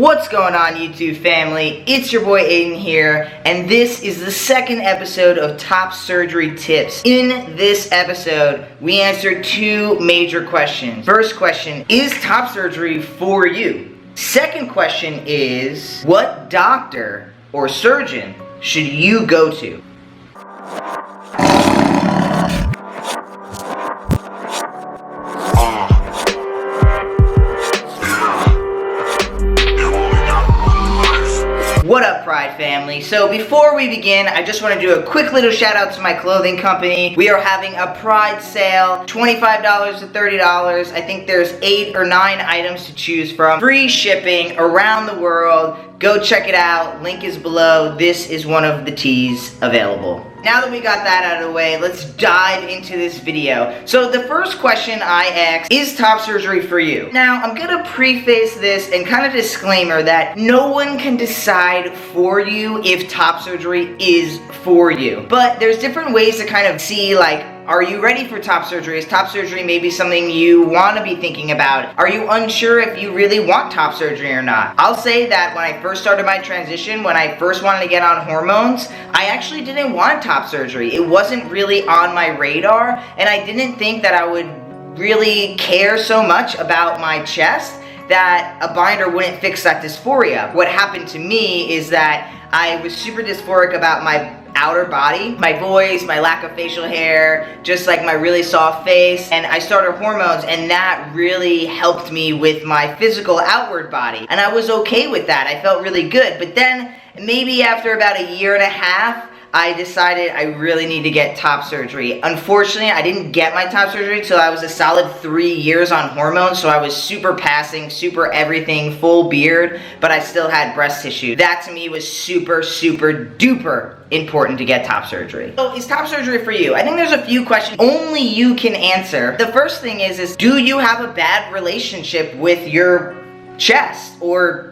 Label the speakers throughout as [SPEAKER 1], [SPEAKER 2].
[SPEAKER 1] What's going on, YouTube family? It's your boy Aydian here, and this is the second episode of Top Surgery Tips. In this episode, we answer two major questions. First question, is top surgery for you? Second question is, what doctor or surgeon should you go to? What up, Pride family? So before we begin, I just want to do a quick little shout out to my clothing company. We are having a Pride sale, $25 to $30. I think there's 8 or 9 items to choose from. Free shipping around the world. Go check it out. Link is below. This is one of the tees available. Now that we got that out of the way, let's dive into this video. So the first question I asked, is top surgery for you? Now, I'm gonna preface this and kind of disclaimer that no one can decide for you if top surgery is for you. But there's different ways to kind of see, like, are you ready for top surgery? Is top surgery maybe something you want to be thinking about? Are you unsure if you really want top surgery or not? I'll say that when I first started my transition, when I first wanted to get on hormones, I actually didn't want top surgery. It wasn't really on my radar, and I didn't think that I would really care so much about my chest that a binder wouldn't fix that dysphoria. What happened to me is that I was super dysphoric about my outer body, my voice, my lack of facial hair, just like my really soft face, and I started hormones, and that really helped me with my physical outward body, and I was okay with that. I felt really good. But then maybe after about a year and a half, I decided I really need to get top surgery. Unfortunately, I didn't get my top surgery until I was a solid 3 years on hormones, so I was super passing, super everything, full beard, but I still had breast tissue. That to me was super, super duper important to get top surgery. So is top surgery for you? I think there's a few questions only you can answer. The first thing is do you have a bad relationship with your chest or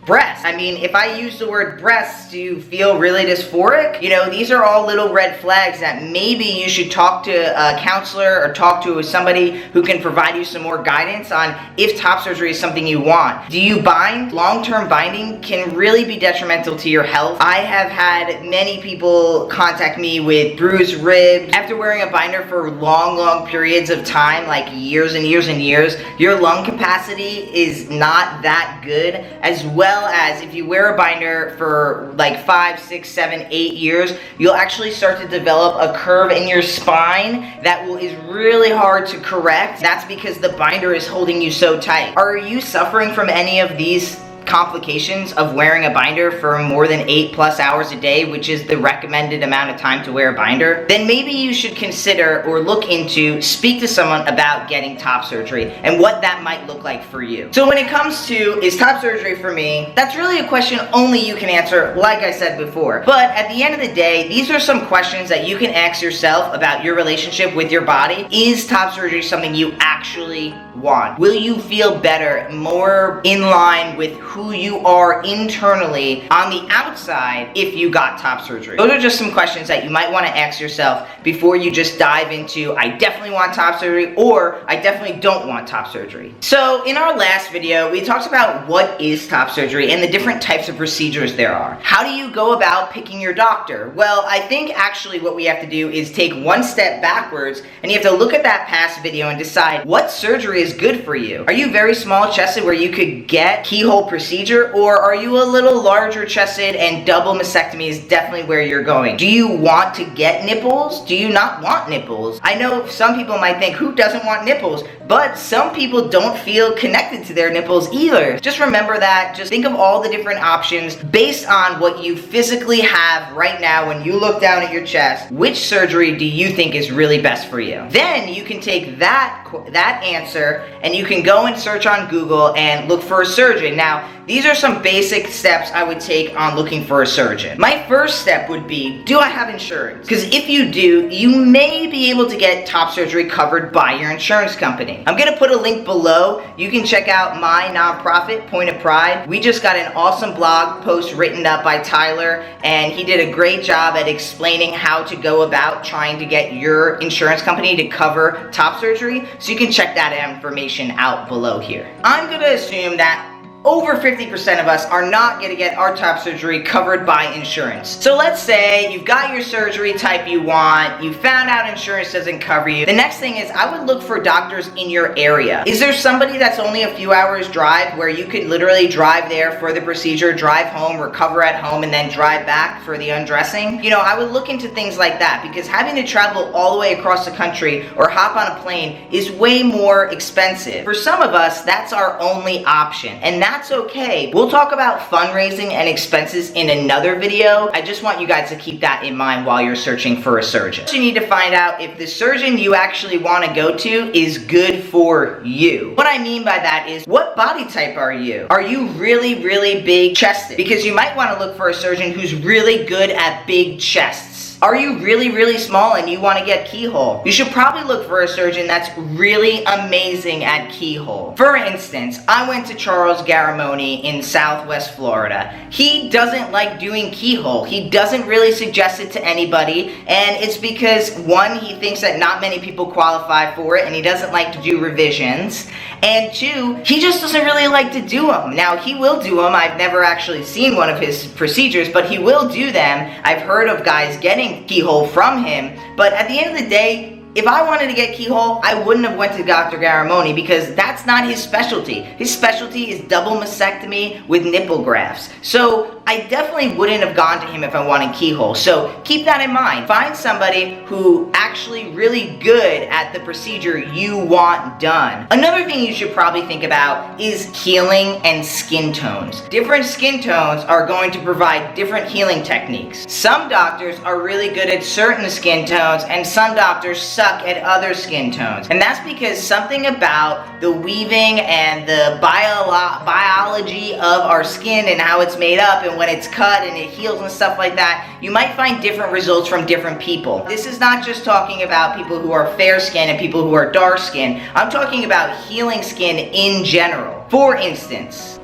[SPEAKER 1] breast? I mean, if I use the word breast, do you feel really dysphoric? You know, these are all little red flags that maybe you should talk to a counselor or talk to somebody who can provide you some more guidance on if top surgery is something you want. Do you bind? Long-term binding can really be detrimental to your health. I have had many people contact me with bruised ribs. After wearing a binder for long periods of time, like years and years and years, your lung capacity is not that good, as well as if you wear a binder for like 5, 6, 7, 8 years, you'll actually start to develop a curve in your spine that is really hard to correct. That's because the binder is holding you so tight. Are you suffering from any of these complications of wearing a binder for more than 8+ hours a day, which is the recommended amount of time to wear a binder? Then maybe you should consider or look into, speak to someone about getting top surgery and what that might look like for you. So when it comes to, is top surgery for me? That's really a question only you can answer, like I said before. But at the end of the day, these are some questions that you can ask yourself about your relationship with your body. Is top surgery something you actually want? Will you feel better, more in line with who you are internally on the outside if you got top surgery? Those are just some questions that you might want to ask yourself before you just dive into, I definitely want top surgery, or I definitely don't want top surgery. So in our last video, we talked about what is top surgery and the different types of procedures there are. How do you go about picking your doctor? Well, I think actually what we have to do is take one step backwards, and you have to look at that past video and decide what surgery is good for you. Are you very small chested where you could get keyhole procedure, or are you a little larger chested and double mastectomy is definitely where you're going? Do you want to get nipples? Do you not want nipples? I know some people might think, who doesn't want nipples? But some people don't feel connected to their nipples either. Just remember that. Just think of all the different options based on what you physically have right now when you look down at your chest. Which surgery do you think is really best for you? Then you can take that answer and you can go and search on Google and look for a surgeon. Now, these are some basic steps I would take on looking for a surgeon. My first step would be, do I have insurance? Because if you do, you may be able to get top surgery covered by your insurance company. I'm going to put a link below. You can check out my nonprofit, Point of Pride. We just got an awesome blog post written up by Tyler, and he did a great job at explaining how to go about trying to get your insurance company to cover top surgery. So you can check that information out below here. I'm going to assume that over 50% of us are not going to get our top surgery covered by insurance. So let's say you've got your surgery type you want, you found out insurance doesn't cover you. The next thing is I would look for doctors in your area. Is there somebody that's only a few hours drive where you could literally drive there for the procedure, drive home, recover at home, and then drive back for the undressing? You know, I would look into things like that, because having to travel all the way across the country or hop on a plane is way more expensive. For some of us, that's our only option, and that's okay. We'll talk about fundraising and expenses in another video. I just want you guys to keep that in mind while you're searching for a surgeon. You need to find out if the surgeon you actually want to go to is good for you. What I mean by that is, what body type are you? Are you really, really big chested? Because you might want to look for a surgeon who's really good at big chests. Are you really, really small and you want to get keyhole? You should probably look for a surgeon that's really amazing at keyhole. For instance, I went to Charles Garamoni in Southwest Florida. He doesn't like doing keyhole. He doesn't really suggest it to anybody, and it's because, one, he thinks that not many people qualify for it, and he doesn't like to do revisions, and two, he just doesn't really like to do them. Now, he will do them. I've never actually seen one of his procedures, but he will do them. I've heard of guys getting keyhole from him, but at the end of the day, if I wanted to get keyhole, I wouldn't have went to Dr. Garamoni, because that's not his specialty. His specialty is double mastectomy with nipple grafts. So I definitely wouldn't have gone to him if I wanted keyhole. So keep that in mind. Find somebody who actually really good at the procedure you want done. Another thing you should probably think about is healing and skin tones. Different skin tones are going to provide different healing techniques. Some doctors are really good at certain skin tones, and some doctors suck at other skin tones. And that's because something about the weaving and the biology of our skin and how it's made up, and when it's cut and it heals and stuff like that, you might find different results from different people. This is not just talking about people who are fair skinned and people who are dark skinned. I'm talking about healing skin in general. For instance,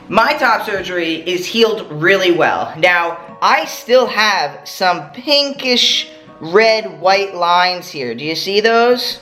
[SPEAKER 1] my top surgery is healed really well. Now, I still have some pinkish red white lines here. Do you see those?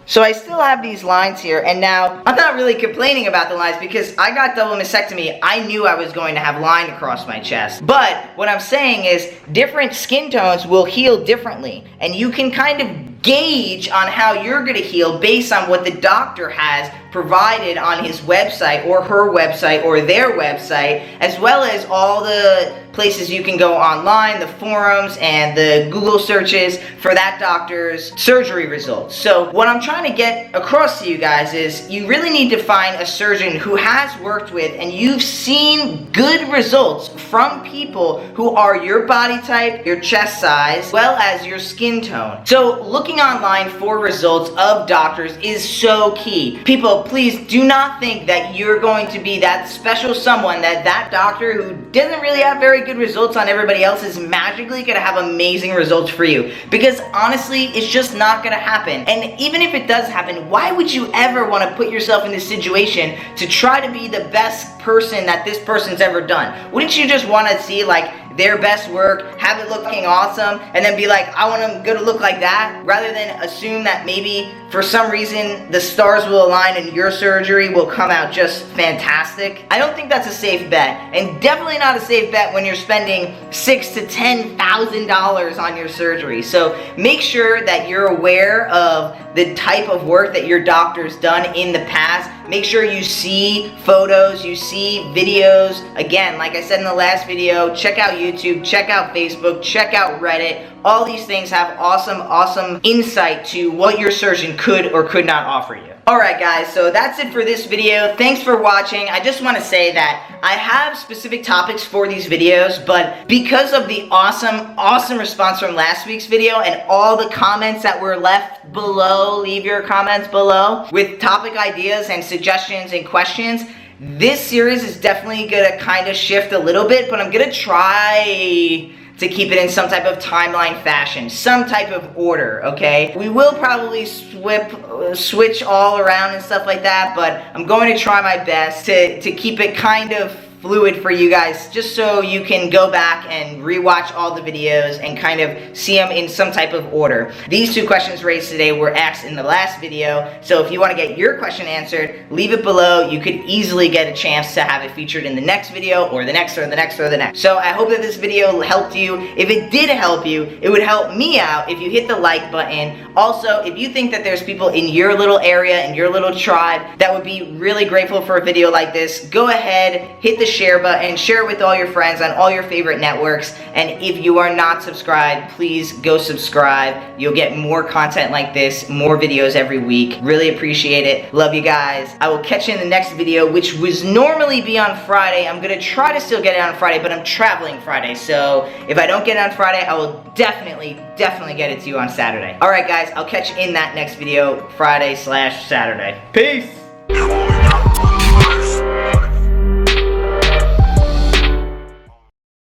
[SPEAKER 1] So I still have these lines here, and now I'm not really complaining about the lines because I got double mastectomy. I knew I was going to have line across my chest. But what I'm saying is different skin tones will heal differently, and you can kind of gauge on how you're going to heal based on what the doctor has provided on his website or her website or their website, as well as all the places you can go online, the forums and the Google searches for that doctor's surgery results. So what I'm trying to get across to you guys is you really need to find a surgeon who has worked with and you've seen good results from people who are your body type, your chest size, as well as your skin tone. So looking online for results of doctors is so key. People, please do not think that you're going to be that special someone, that doctor who doesn't really have very good results on everybody else is magically going to have amazing results for you. Because honestly, it's just not going to happen. And even if it does happen, why would you ever want to put yourself in this situation to try to be the best person that this person's ever done? Wouldn't you just want to see like their best work, have it looking awesome, and then be like, I want them to look like that, rather than assume that maybe for some reason the stars will align and your surgery will come out just fantastic? I don't think that's a safe bet, and definitely not a safe bet when you're spending $6,000 to $10,000 on your surgery. So make sure that you're aware of the type of work that your doctor's done in the past. Make sure you see photos, you see videos. Again, like I said in the last video, check out YouTube, check out Facebook, check out Reddit. All these things have awesome insight to what your surgeon could or could not offer you. Alright guys, so that's it for this video. Thanks for watching. I just want to say that I have specific topics for these videos, but because of the awesome response from last week's video and all the comments that were left below, leave your comments below with topic ideas and suggestions and questions, this series is definitely going to kind of shift a little bit, but I'm going to try to keep it in some type of timeline fashion, some type of order, okay? We will probably switch all around and stuff like that, but I'm going to try my best to keep it kind of fluid for you guys, just so you can go back and rewatch all the videos and kind of see them in some type of order. These 2 questions raised today were asked in the last video, so if you want to get your question answered, leave it below. You could easily get a chance to have it featured in the next video, or the next, or the next, or the next. So I hope that this video helped you. If it did help you, it would help me out if you hit the like button. Also, if you think that there's people in your little area, in your little tribe, that would be really grateful for a video like this, go ahead, hit the share button, share it with all your friends on all your favorite networks, and if you are not subscribed, please go subscribe. You'll get more content like this, more videos every week. Really appreciate it. Love you guys. I will catch you in the next video, which was normally be on Friday. I'm gonna try to still get it on Friday, but I'm traveling Friday, so if I don't get it on Friday, I will definitely get it to you on Saturday. Alright guys, I'll catch you in that next video, Friday/Saturday. Peace!